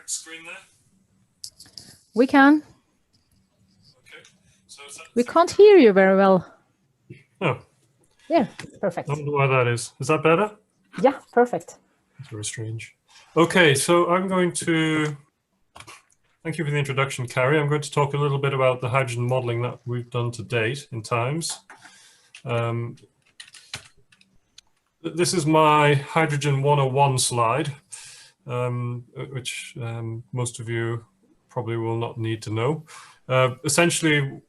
correct screen there? We can. Okay. So we can't hear you very well. Oh. Yeah, perfect. I wonder why that is. Is that better? Yeah, perfect. That's very strange. Okay, so I'm going to... Thank you for the introduction, Carrie. I'm going to talk a little bit about the hydrogen modeling that we've done to date in Times. This is my Hydrogen 101 slide, which most of you probably will not need to know. Essentially,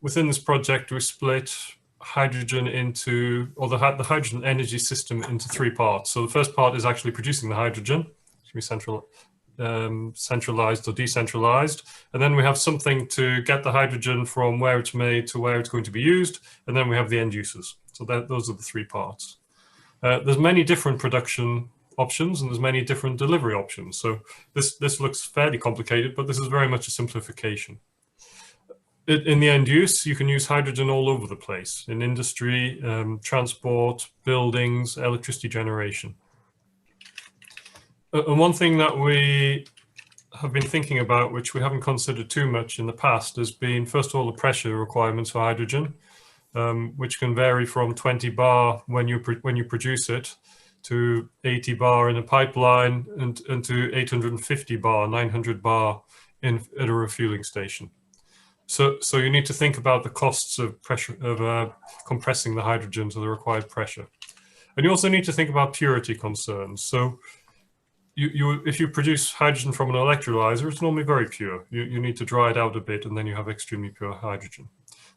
within this project, we split hydrogen into, or the hydrogen energy system into three parts. So the first part is actually producing the hydrogen, which can be centralized or decentralized. And then we have something to get the hydrogen from where it's made to where it's going to be used. And then we have the end users. So those are the three parts. There's many different production options and there's many different delivery options. So this looks fairly complicated, but this is very much a simplification. In the end use, you can use hydrogen all over the place, in industry, transport, buildings, electricity generation. And one thing that we have been thinking about, which we haven't considered too much in the past, has been, first of all, the pressure requirements for hydrogen, which can vary from 20 bar when you produce it to 80 bar in a pipeline and to 850 bar, 900 bar at a refueling station. So you need to think about the costs of compressing the hydrogen to the required pressure. And you also need to think about purity concerns. So if you produce hydrogen from an electrolyser, it's normally very pure. You need to dry it out a bit and then you have extremely pure hydrogen.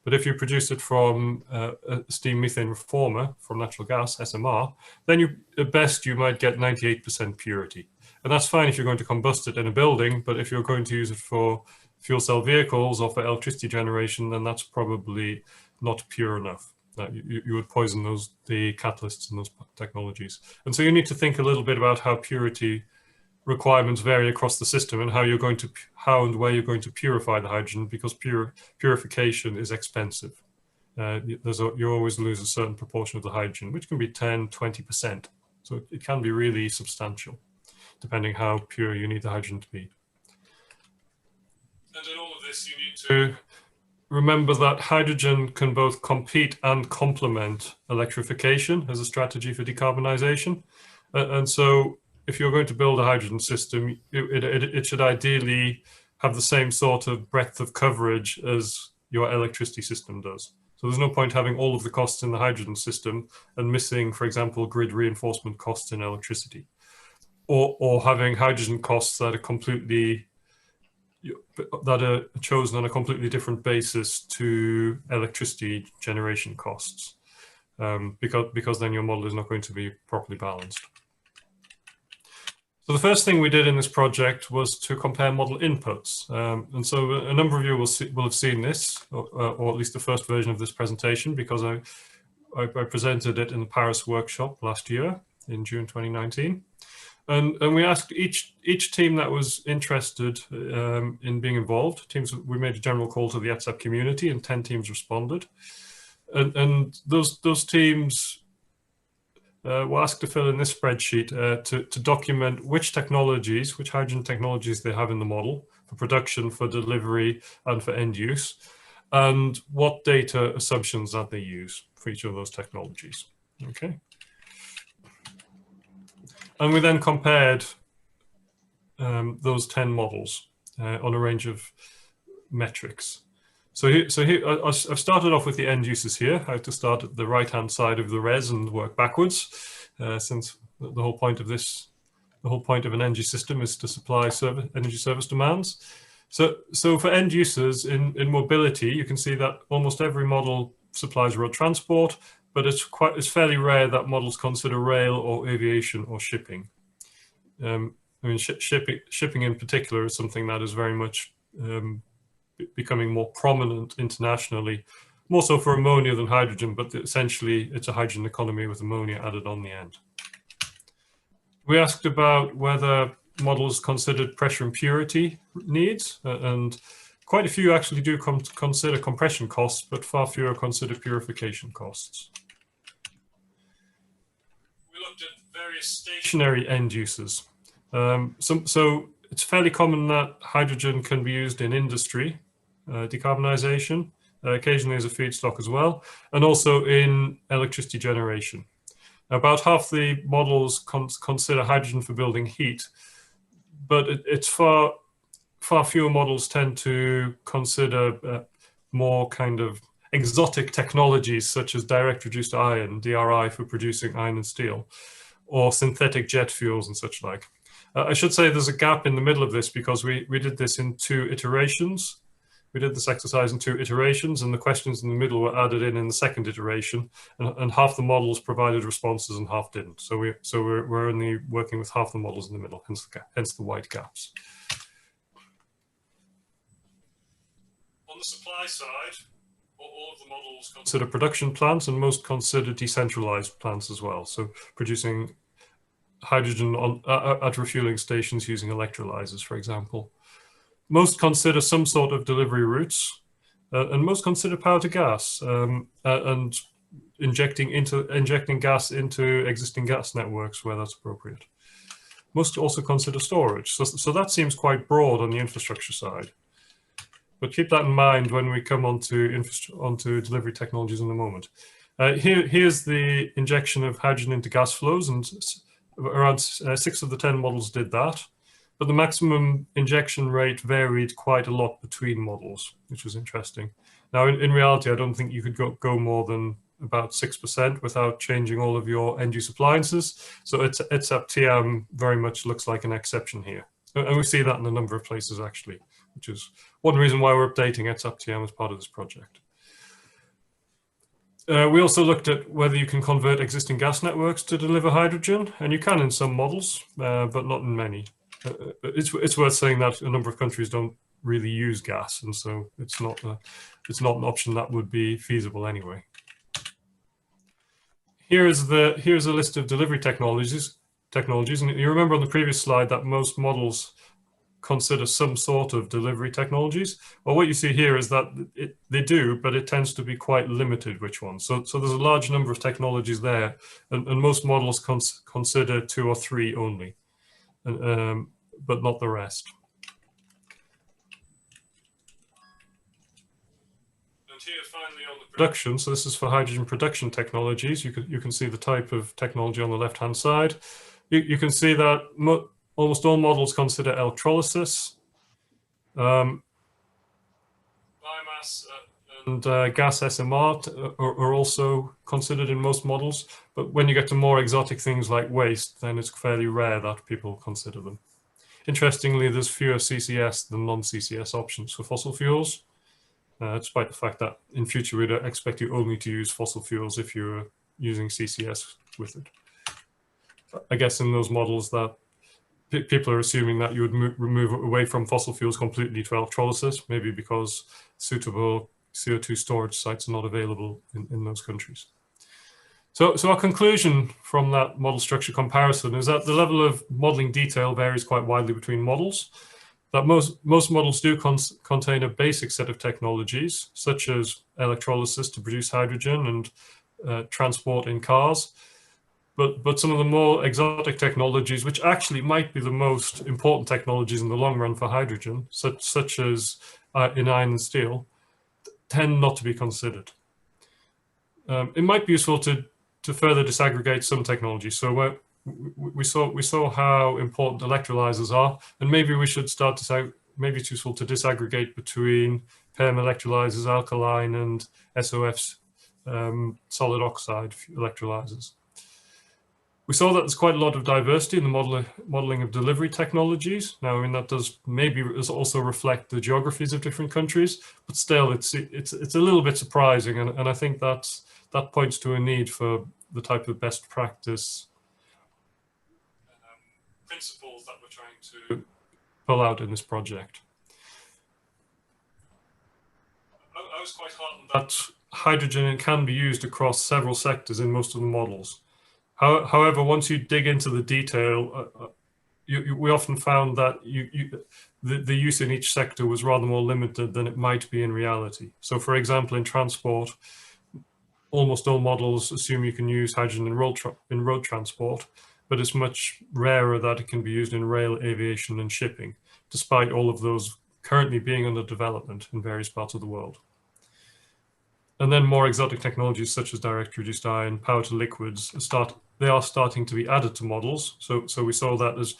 But if you produce it from a steam methane reformer from natural gas, SMR, then at best you might get 98% purity. And that's fine if you're going to combust it in a building, but if you're going to use it for fuel cell vehicles or for electricity generation, then that's probably not pure enough. You would poison the catalysts in those technologies. And so you need to think a little bit about how purity requirements vary across the system and how and where you're going to purify the hydrogen, because purification is expensive. You always lose a certain proportion of the hydrogen, which can be 10, 20%. So it can be really substantial, depending how pure you need the hydrogen to be. And in all of this, you need to remember that hydrogen can both compete and complement electrification as a strategy for decarbonization. And so if you're going to build a hydrogen system, it should ideally have the same sort of breadth of coverage as your electricity system does. So there's no point having all of the costs in the hydrogen system and missing, for example, grid reinforcement costs in electricity, or having hydrogen costs that are chosen on a completely different basis to electricity generation costs, because then your model is not going to be properly balanced. So the first thing we did in this project was to compare model inputs. And so a number of you will have seen this, or at least the first version of this presentation, because I presented it in the Paris workshop last year in June 2019. And we asked each team that was interested in being involved. We made a general call to the ETSAP community, and 10 teams responded. And those teams were asked to fill in this spreadsheet to document which hydrogen technologies they have in the model for production, for delivery, and for end use, and what data assumptions that they use for each of those technologies. Okay. And we then compared those 10 models on a range of metrics. So here I've started off with the end users here. I have to start at the right-hand side of the res and work backwards, since the whole point of an energy system is to supply energy service demands. So for end users in mobility, you can see that almost every model supplies road transport, but it's fairly rare that models consider rail or aviation or shipping. I mean, shipping in particular is something that is very much becoming more prominent internationally, more so for ammonia than hydrogen, but essentially it's a hydrogen economy with ammonia added on the end. We asked about whether models considered pressure and purity needs, and quite a few actually do consider compression costs, but far fewer consider purification costs. We looked at various stationary end uses. So it's fairly common that hydrogen can be used in industry, decarbonisation, occasionally as a feedstock as well, and also in electricity generation. About half the models consider hydrogen for building heat, but it's far fewer models tend to consider more kind of exotic technologies such as direct reduced iron, DRI, for producing iron and steel, or synthetic jet fuels and such like. I should say there's a gap in the middle of this because we did this in 2 iterations. We did this exercise in 2 iterations, and the questions in the middle were added in the 2nd iteration, and half the models provided responses and half didn't. So we're only working with half the models in the middle, hence the white gaps. On the supply side, all of the models consider production plants, and most consider decentralized plants as well. So producing hydrogen at refueling stations using electrolysers, for example. Most consider some sort of delivery routes, and most consider power to gas and injecting gas into existing gas networks where that's appropriate. Most also consider storage. So that seems quite broad on the infrastructure side. But keep that in mind when we come onto delivery technologies in a moment. Here's the injection of hydrogen into gas flows, and around 6 of the 10 models did that. But the maximum injection rate varied quite a lot between models, which was interesting. Now, in reality, I don't think you could go more than about 6% without changing all of your end-use appliances. So ETSAP-TM very much looks like an exception here. And we see that in a number of places, actually, which is one reason why we're updating ETSAP-TM as part of this project. We also looked at whether you can convert existing gas networks to deliver hydrogen, and you can in some models, but not in many. It's worth saying that a number of countries don't really use gas, and so it's not an option that would be feasible anyway. Here's a list of delivery technologies, and you remember on the previous slide that most models consider some sort of delivery technologies. Well, what you see here is that they do, but it tends to be quite limited which ones. So there's a large number of technologies there, and most models consider 2 or 3 only, but not the rest. And here finally on the production, so this is for hydrogen production technologies. You can see the type of technology on the left-hand side. You can see that almost all models consider electrolysis. Biomass and gas SMR are also considered in most models. But when you get to more exotic things like waste, then it's fairly rare that people consider them. Interestingly, there's fewer CCS than non-CCS options for fossil fuels, despite the fact that in future we'd expect you only to use fossil fuels if you're using CCS with it. I guess in those models that people are assuming that you would move away from fossil fuels completely to electrolysis, maybe because suitable CO2 storage sites are not available in those countries. So our conclusion from that model structure comparison is that the level of modeling detail varies quite widely between models, that most models do contain a basic set of technologies, such as electrolysis to produce hydrogen and transport in cars. But some of the more exotic technologies, which actually might be the most important technologies in the long run for hydrogen, such as in iron and steel, tend not to be considered. It might be useful to further disaggregate some technologies. So we saw how important electrolysers are, and maybe we should start to maybe it's useful to disaggregate between PEM electrolysers, alkaline, and SOFs, solid oxide electrolysers. We saw that there's quite a lot of diversity in the modeling of delivery technologies. Now, I mean, that does maybe also reflect the geographies of different countries, but still it's a little bit surprising, and I think that points to a need for the type of best practice principles that we're trying to pull out in this project. I was quite heartened that hydrogen can be used across several sectors in most of the models. However, once you dig into the detail, we often found that the use in each sector was rather more limited than it might be in reality. So, for example, in transport, almost all models assume you can use hydrogen in road transport, but it's much rarer that it can be used in rail, aviation, and shipping. despite all of those currently being under development in various parts of the world. And then more exotic technologies such as direct reduced iron, power to liquids, they are starting to be added to models. So we saw that as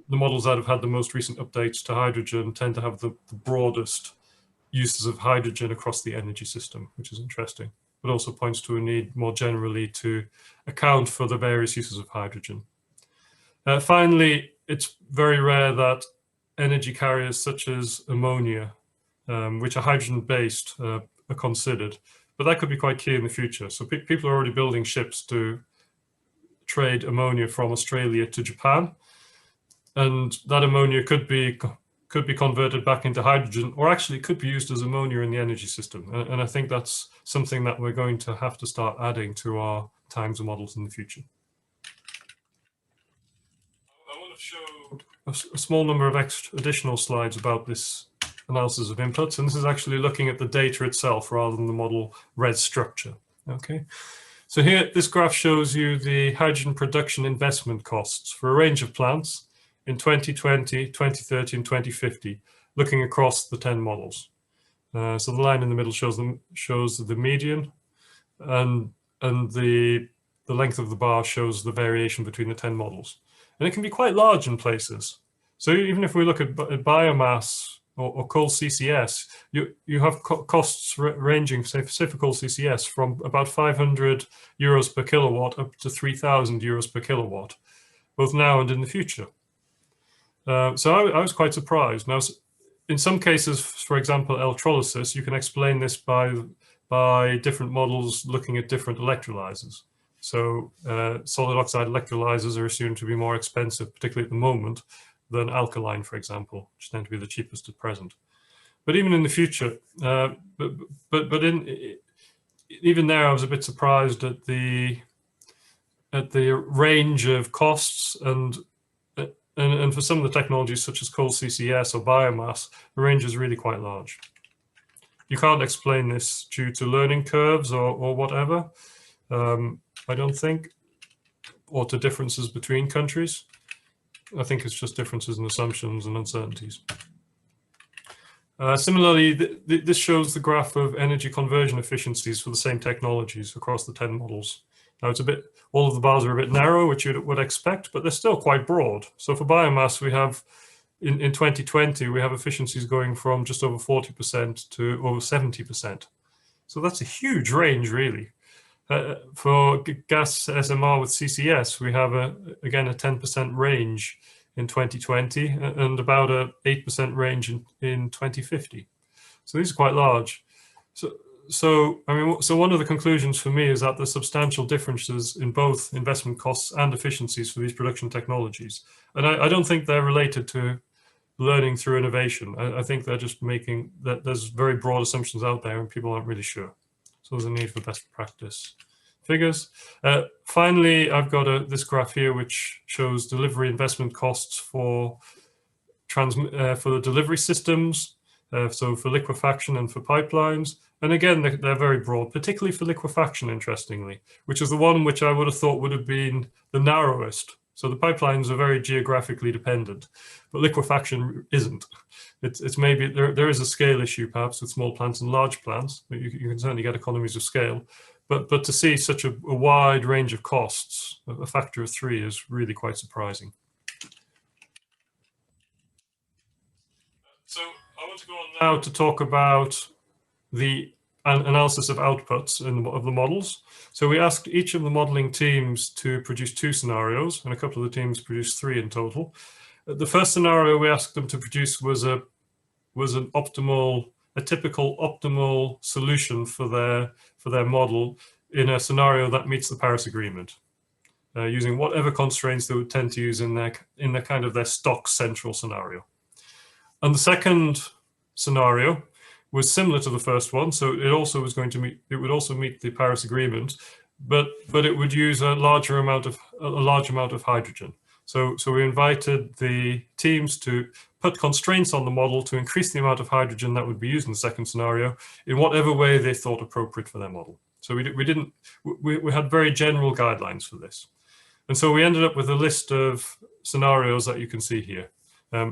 the models that have had the most recent updates to hydrogen tend to have the broadest uses of hydrogen across the energy system, which is interesting, but also points to a need more generally to account for the various uses of hydrogen. Finally, it's very rare that energy carriers such as ammonia, which are hydrogen-based, are considered, but that could be quite key in the future. So people are already building ships to trade ammonia from Australia to Japan, and that ammonia could be converted back into hydrogen, or actually could be used as ammonia in the energy system. And I think that's something that we're going to have to start adding to our times models in the future. I want to show a small number of additional slides about this analysis of inputs, and this is actually looking at the data itself rather than the model res structure. Okay, so here this graph shows you the hydrogen production investment costs for a range of plants in 2020, 2030, and 2050, looking across the 10 models. So the line in the middle shows the median, and the length of the bar shows the variation between the 10 models. And it can be quite large in places. So even if we look at biomass or coal CCS, you have costs ranging, say for coal CCS, from about 500 euros per kilowatt up to 3,000 euros per kilowatt, both now and in the future. So I was quite surprised. Now, in some cases, for example, electrolysis, you can explain this by different models looking at different electrolysers. So solid oxide electrolysers are assumed to be more expensive, particularly at the moment, than alkaline, for example, which tend to be the cheapest at present. But even in the future, even there, I was a bit surprised at the range of costs, and for some of the technologies such as coal CCS or biomass, the range is really quite large. You can't explain this due to learning curves or whatever, I don't think, or to differences between countries. I think it's just differences in assumptions and uncertainties. Similarly, this shows the graph of energy conversion efficiencies for the same technologies across the 10 models. Now it's all of the bars are a bit narrow, which you would expect, but they're still quite broad. So for biomass, we have, in 2020, we have efficiencies going from just over 40% to over 70%. So that's a huge range, really. For gas SMR with CCS, we have, again, a 10% range in 2020 and about a 8% range in 2050. So these are quite large. So one of the conclusions for me is that there's substantial differences in both investment costs and efficiencies for these production technologies. And I don't think they're related to learning through innovation. I think they're just making that there's very broad assumptions out there and people aren't really sure. So there's a need for best practice figures. Finally, I've got this graph here which shows delivery investment costs for the delivery systems, so for liquefaction and for pipelines. And again, they're very broad, particularly for liquefaction, interestingly, which is the one which I would have thought would have been the narrowest. So the pipelines are very geographically dependent, but liquefaction isn't. It's maybe there is a scale issue perhaps with small plants and large plants, but you can certainly get economies of scale. But to see such a wide range of costs, a factor of 3, is really quite surprising. So I want to go on now to talk about the analysis of outputs of the models. So we asked each of the modeling teams to produce 2 scenarios, and a couple of the teams produced 3 in total. The first scenario we asked them to produce was a typical optimal solution for their model in a scenario that meets the Paris Agreement, using whatever constraints they would tend to use in their kind of their stock central scenario. And the second scenario was similar to the first one, so it would also meet the Paris Agreement, but it would use a large amount of hydrogen. So we invited the teams to put constraints on the model to increase the amount of hydrogen that would be used in the second scenario in whatever way they thought appropriate for their model. So we had very general guidelines for this. And so we ended up with a list of scenarios that you can see here.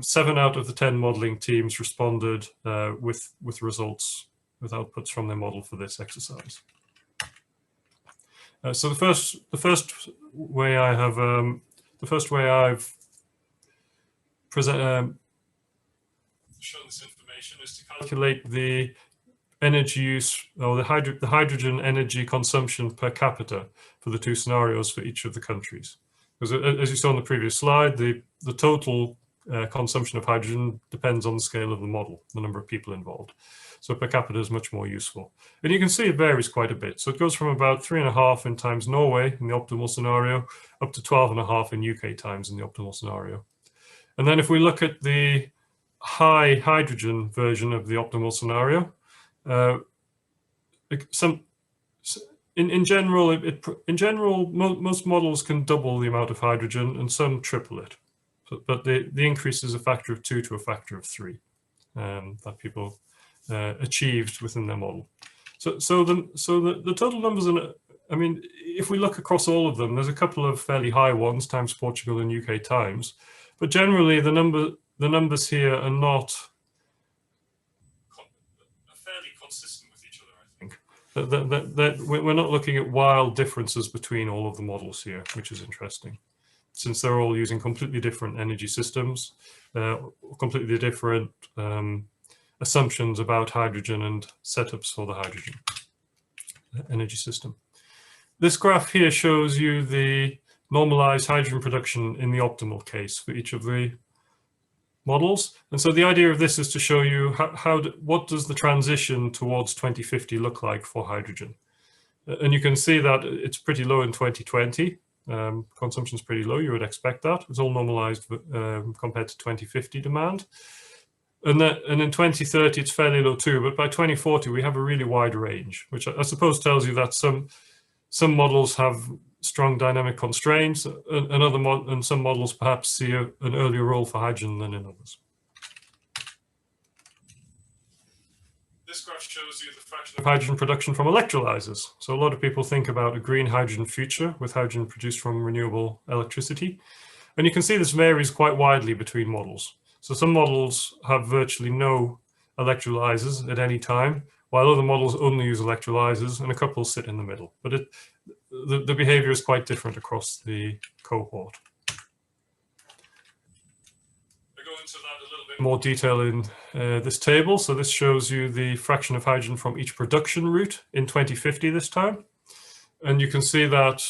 7 out of the 10 modeling teams responded with results, with outputs from their model for this exercise. So the first way I've shown this information is to calculate the energy use, or the hydrogen energy consumption per capita for the two scenarios for each of the countries. Because as you saw on the previous slide, the total consumption of hydrogen depends on the scale of the model, the number of people involved. So per capita is much more useful. And you can see it varies quite a bit. So it goes from about 3.5 in times Norway in the optimal scenario, up to 12.5 in UK times in the optimal scenario. And then if we look at the high hydrogen version of the optimal scenario, in general, most models can double the amount of hydrogen and some triple it. But the increase is a factor of 2 to a factor of 3 that people achieved within their model. So the total numbers, I mean, if we look across all of them, there's a couple of fairly high ones, times Portugal and UK times, but generally the numbers here are not fairly consistent with each other, I think. We're not looking at wild differences between all of the models here, which is interesting, since they're all using completely different energy systems, completely different assumptions about hydrogen and setups for the hydrogen energy system. This graph here shows you the normalized hydrogen production in the optimal case for each of the models. And so the idea of this is to show you what does the transition towards 2050 look like for hydrogen. And you can see that it's pretty low in 2020. Consumption is pretty low, you would expect that. It's all normalized compared to 2050 demand. And in 2030, it's fairly low too, but by 2040, we have a really wide range, which I suppose tells you that some models have strong dynamic constraints, and some models perhaps see an earlier role for hydrogen than in others. This graph shows you the fraction of hydrogen production from electrolysers. So a lot of people think about a green hydrogen future with hydrogen produced from renewable electricity. And you can see this varies quite widely between models. So some models have virtually no electrolysers at any time, while other models only use electrolysers, and a couple sit in the middle. But the behavior is quite different across the cohort. I go into that a little bit more detail in this table. So this shows you the fraction of hydrogen from each production route in 2050 this time. And you can see that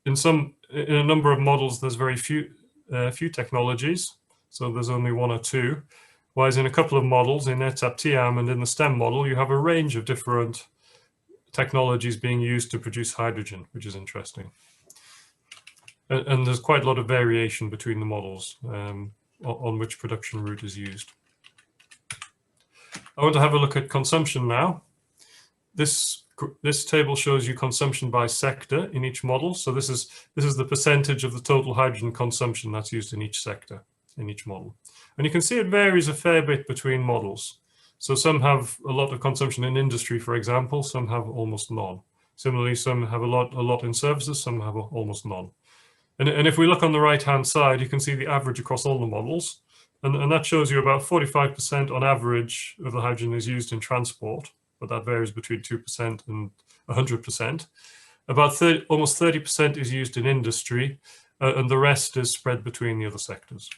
in a number of models, there's very few technologies. So there's only 1 or 2. Whereas in a couple of models, in ETAP-TM and in the STEM model, you have a range of different technologies being used to produce hydrogen, which is interesting. And there's quite a lot of variation between the models on which production route is used. I want to have a look at consumption now. This table shows you consumption by sector in each model. So this is the percentage of the total hydrogen consumption that's used in each sector, in each model. And you can see it varies a fair bit between models. So some have a lot of consumption in industry, for example, some have almost none. Similarly, some have a lot in services, some have almost none. And if we look on the right-hand side, you can see the average across all the models. And that shows you about 45% on average of the hydrogen is used in transport, but that varies between 2% and 100%. About almost 30% is used in industry, and the rest is spread between the other sectors.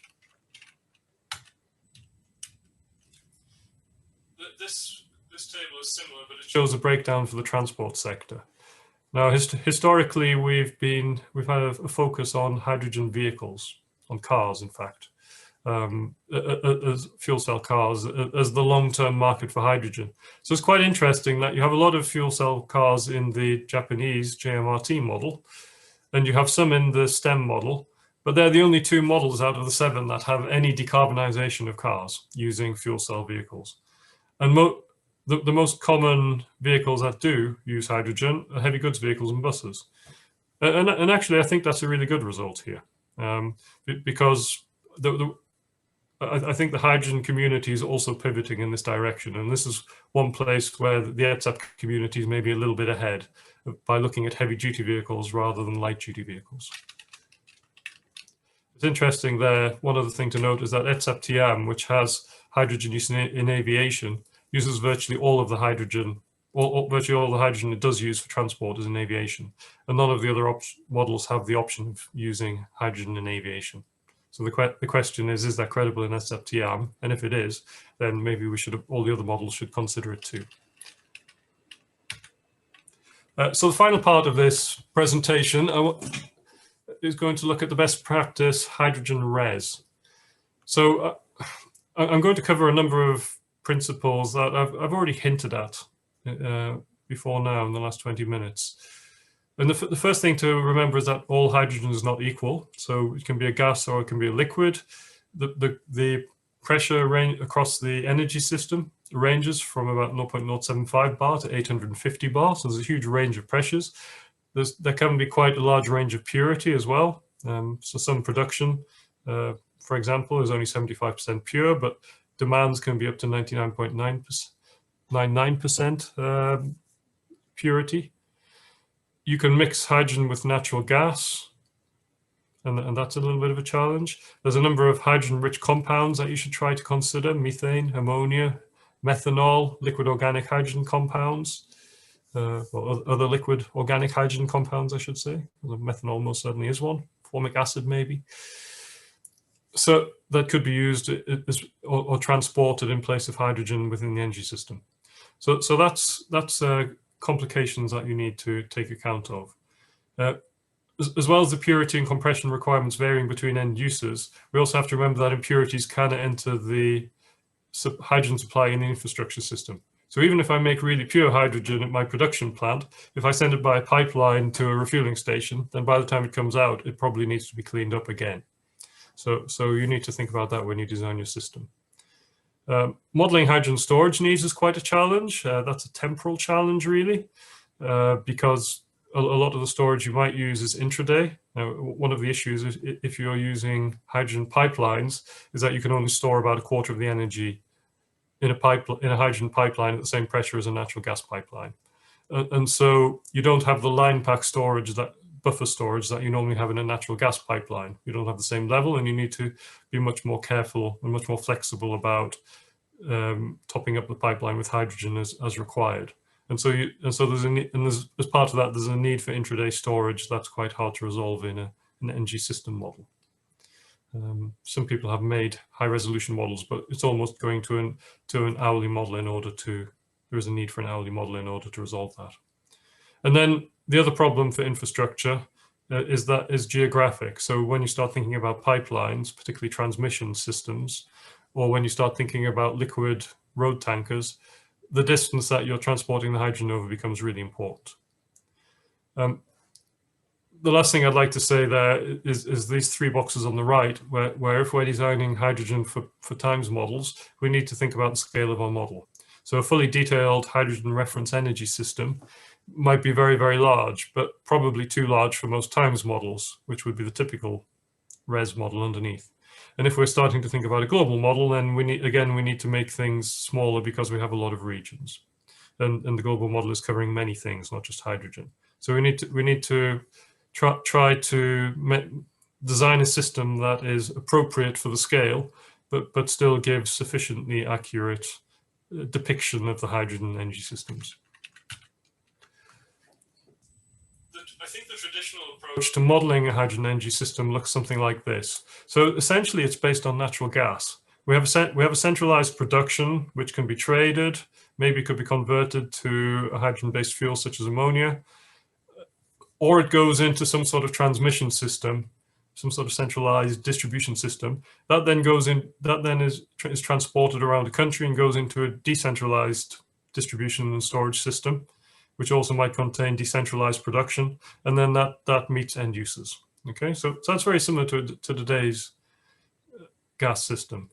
This table is similar, but it shows a breakdown for the transport sector. Now, historically, we've had a focus on hydrogen vehicles, on cars, in fact, as fuel cell cars, as the long-term market for hydrogen. So it's quite interesting that you have a lot of fuel cell cars in the Japanese JMRT model, and you have some in the STEM model, but they're the only 2 models out of the 7 that have any decarbonization of cars using fuel cell vehicles. And the most common vehicles that do use hydrogen are heavy goods vehicles and buses. And actually, I think that's a really good result here, because I think the hydrogen community is also pivoting in this direction. And this is one place where the ETAP community is maybe a little bit ahead by looking at heavy duty vehicles rather than light duty vehicles. It's interesting there. One other thing to note is that ETSAP-TM, which has hydrogen use in aviation, uses virtually all of the hydrogen, virtually all the hydrogen it does use for transport is in aviation. And none of the other models have the option of using hydrogen in aviation. So the question is that credible in ETSAP-TM? And if it is, then maybe we should, all the other models should consider it too. So the final part of this presentation is going to look at the best practice hydrogen res. So I'm going to cover a number of principles that I've already hinted at before now in the last 20 minutes. And the first thing to remember is that all hydrogen is not equal. So it can be a gas or it can be a liquid. The pressure range across the energy system ranges from about 0.075 bar to 850 bar. So there's a huge range of pressures. There can be quite a large range of purity as well. So some production, for example, is only 75% pure, but demands can be up to 99.99% purity. You can mix hydrogen with natural gas, and that's a little bit of a challenge. There's a number of hydrogen-rich compounds that you should try to consider: methane, ammonia, methanol, liquid organic hydrogen compounds, or other liquid organic hydrogen compounds, I should say. Methanol most certainly is one, formic acid maybe. So that could be used or transported in place of hydrogen within the energy system. So that's complications that you need to take account of. As well as the purity and compression requirements varying between end users, we also have to remember that impurities can enter the hydrogen supply in the infrastructure system. So even if I make really pure hydrogen at my production plant, if I send it by a pipeline to a refueling station, then by the time it comes out, it probably needs to be cleaned up again. So you need to think about that when you design your system. Modeling hydrogen storage needs is quite a challenge. That's a temporal challenge, really, because a lot of the storage you might use is intraday. Now, one of the issues if you're using hydrogen pipelines is that you can only store about a quarter of the energy in a hydrogen pipeline at the same pressure as a natural gas pipeline. And so you don't have the line pack storage, that buffer storage that you normally have in a natural gas pipeline. You don't have the same level, and you need to be much more careful and much more flexible about topping up the pipeline with hydrogen as required. And so as part of that, there's a need for intraday storage that's quite hard to resolve in an energy system model. Some people have made high resolution models, but it's almost going to an hourly model there is a need for an hourly model in order to resolve that. And then the other problem for infrastructure is geographic. So when you start thinking about pipelines, particularly transmission systems, or when you start thinking about liquid road tankers, the distance that you're transporting the hydrogen over becomes really important. The last thing I'd like to say there is these three boxes on the right, where if we're designing hydrogen for times models, we need to think about the scale of our model. So a fully detailed hydrogen reference energy system might be very, very large, but probably too large for most times models, which would be the typical res model underneath. And if we're starting to think about a global model, then we need to make things smaller because we have a lot of regions. And the global model is covering many things, not just hydrogen. So we need to try to design a system that is appropriate for the scale, but still gives sufficiently accurate depiction of the hydrogen energy systems. I think the traditional approach to modeling a hydrogen energy system looks something like this. So essentially, it's based on natural gas. We have a centralized production, which can be traded, maybe could be converted to a hydrogen-based fuel such as ammonia, or it goes into some sort of transmission system, some sort of centralized distribution system that then is transported around the country and goes into a decentralized distribution and storage system, which also might contain decentralized production, and then that meets end users. Okay, so that's very similar to today's gas system.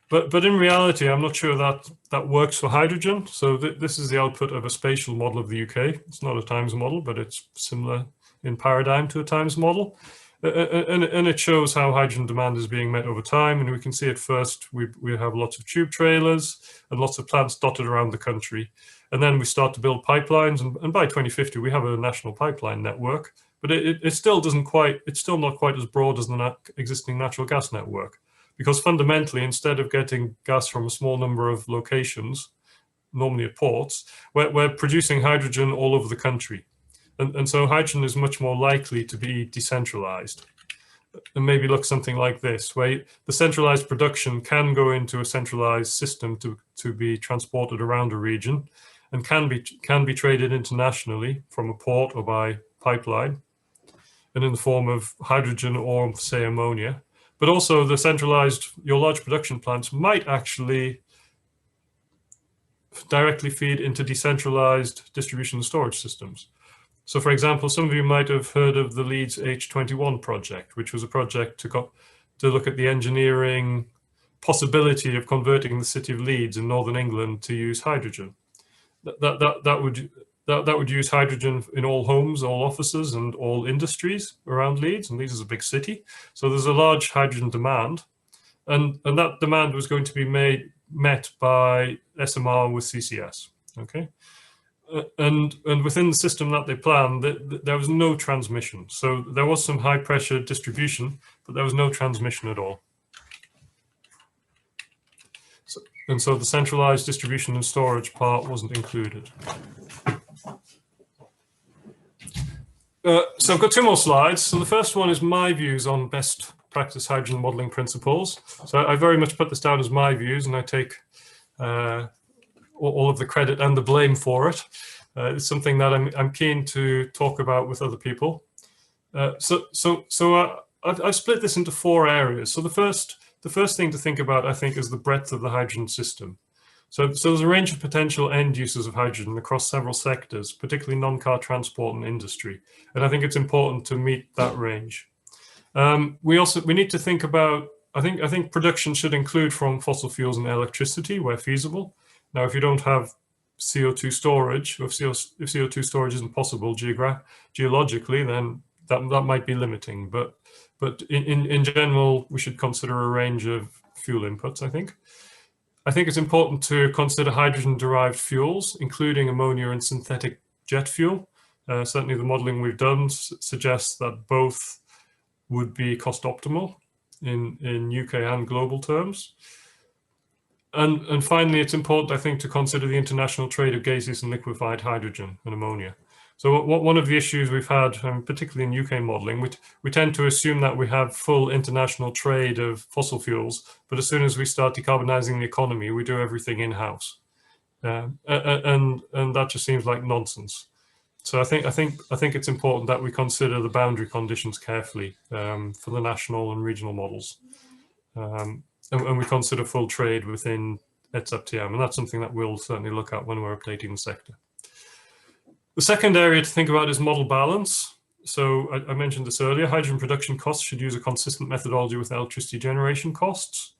But in reality, I'm not sure that works for hydrogen. So this is the output of a spatial model of the UK. It's not a times model, but it's similar in paradigm to a times model. And it shows how hydrogen demand is being met over time. And we can see at first, we have lots of tube trailers and lots of plants dotted around the country. And then we start to build pipelines. And by 2050, we have a national pipeline network but it still doesn't quite, it's still not quite as broad as the existing natural gas network, because fundamentally, instead of getting gas from a small number of locations, normally at ports, we're producing hydrogen all over the country. And so hydrogen is much more likely to be decentralized. And maybe look something like this, where the centralized production can go into a centralized system to be transported around a region, and can be traded internationally from a port or by pipeline, and in the form of hydrogen or, say, ammonia. But also the centralized, your large production plants might actually directly feed into decentralized distribution and storage systems. So, for example, some of you might have heard of the Leeds H21 project, which was a project to look at the engineering possibility of converting the city of Leeds in northern England to use hydrogen. That would use hydrogen in all homes, all offices, and all industries around Leeds. And Leeds is a big city, so there's a large hydrogen demand, and that demand was going to be met by SMR with CCS. Okay. And within the system that they planned, there was no transmission. So there was some high pressure distribution, but there was no transmission at all. So the centralized distribution and storage part wasn't included. So I've got two more slides. So the first one is my views on best practice hydrogen modeling principles. So I very much put this down as my views, and I take all of the credit and the blame for it. It's something that I'm keen to talk about with other people. I've split this into 4 areas. So the first thing to think about, I think, is the breadth of the hydrogen system. So there's a range of potential end uses of hydrogen across several sectors, particularly non-car transport and industry. And I think it's important to meet that range. We need to think about, I think production should include from fossil fuels and electricity where feasible. Now, if you don't have CO2 storage, or if CO2 storage isn't possible geologically, then that might be limiting. But in general, we should consider a range of fuel inputs, I think. I think it's important to consider hydrogen-derived fuels, including ammonia and synthetic jet fuel. Certainly the modeling we've done suggests that both would be cost optimal in UK and global terms. And finally, it's important, I think, to consider the international trade of gaseous and liquefied hydrogen and ammonia. So one of the issues we've had, particularly in UK modeling, we tend to assume that we have full international trade of fossil fuels, but as soon as we start decarbonizing the economy, we do everything in-house. And that just seems like nonsense. So I think it's important that we consider the boundary conditions carefully for the national and regional models. And we consider full trade within ETS-FTM, and that's something that we'll certainly look at when we're updating the sector. The second area to think about is model balance. So I mentioned this earlier, hydrogen production costs should use a consistent methodology with electricity generation costs,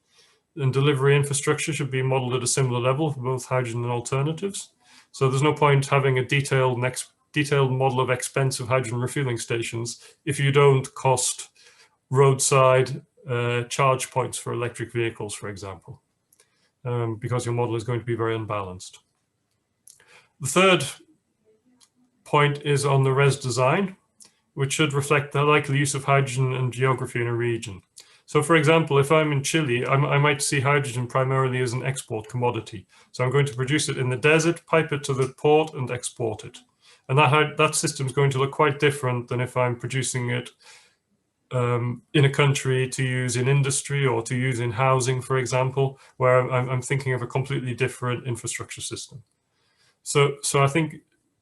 and delivery infrastructure should be modeled at a similar level for both hydrogen and alternatives. So there's no point having a detailed model of expensive hydrogen refueling stations if you don't cost roadside charge points for electric vehicles, for example, because your model is going to be very unbalanced. The third point is on the res design, which should reflect the likely use of hydrogen and geography in a region. So for example, if I'm in Chile, I might see hydrogen primarily as an export commodity. So I'm going to produce it in the desert, pipe it to the port, and export it. And that system is going to look quite different than if I'm producing it in a country to use in industry or to use in housing, for example, where I'm thinking of a completely different infrastructure system. So I think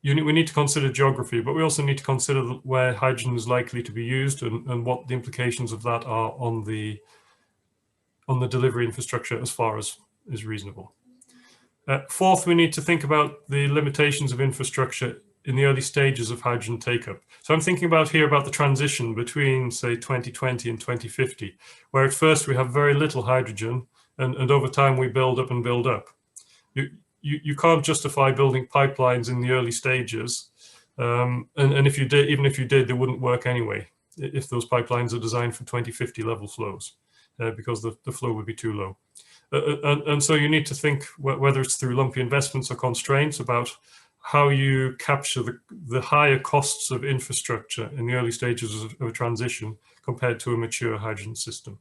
we need to consider geography, but we also need to consider where hydrogen is likely to be used and what the implications of that are on the delivery infrastructure as far as is reasonable. Fourth, we need to think about the limitations of infrastructure in the early stages of hydrogen take-up. So I'm thinking about the transition between, say, 2020 and 2050, where at first we have very little hydrogen, and over time we build up and build up. You can't justify building pipelines in the early stages, and if you did, even if you did, they wouldn't work anyway if those pipelines are designed for 2050 level flows, because the flow would be too low. And so you need to think whether it's through lumpy investments or constraints about how you capture the higher costs of infrastructure in the early stages of a transition compared to a mature hydrogen system.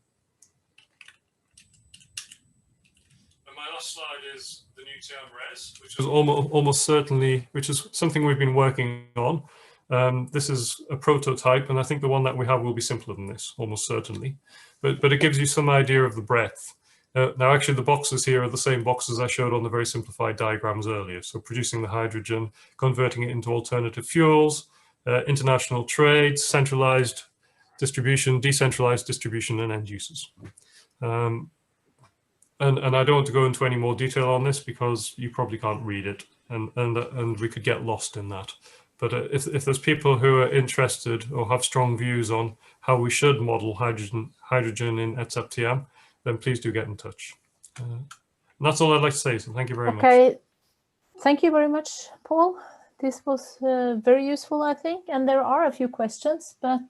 And my last slide is the new term res, which is almost certainly, which is something we've been working on. This is a prototype, and I think the one that we have will be simpler than this, almost certainly. But it gives you some idea of the breadth. Now, actually, the boxes here are the same boxes I showed on the very simplified diagrams earlier. So producing the hydrogen, converting it into alternative fuels, international trade, centralized distribution, decentralized distribution, and end users. And I don't want to go into any more detail on this because you probably can't read it, and we could get lost in that. But if there's people who are interested or have strong views on how we should model hydrogen in ETSAP-TM, then please do get in touch. And that's all I'd like to say, so thank you very much. Okay, thank you very much, Paul. This was very useful, I think, and there are a few questions, but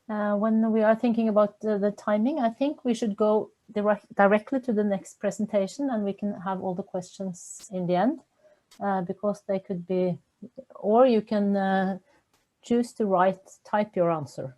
when we are thinking about the timing, I think we should go directly to the next presentation, and we can have all the questions in the end, because they could be, or you can choose to type your answer.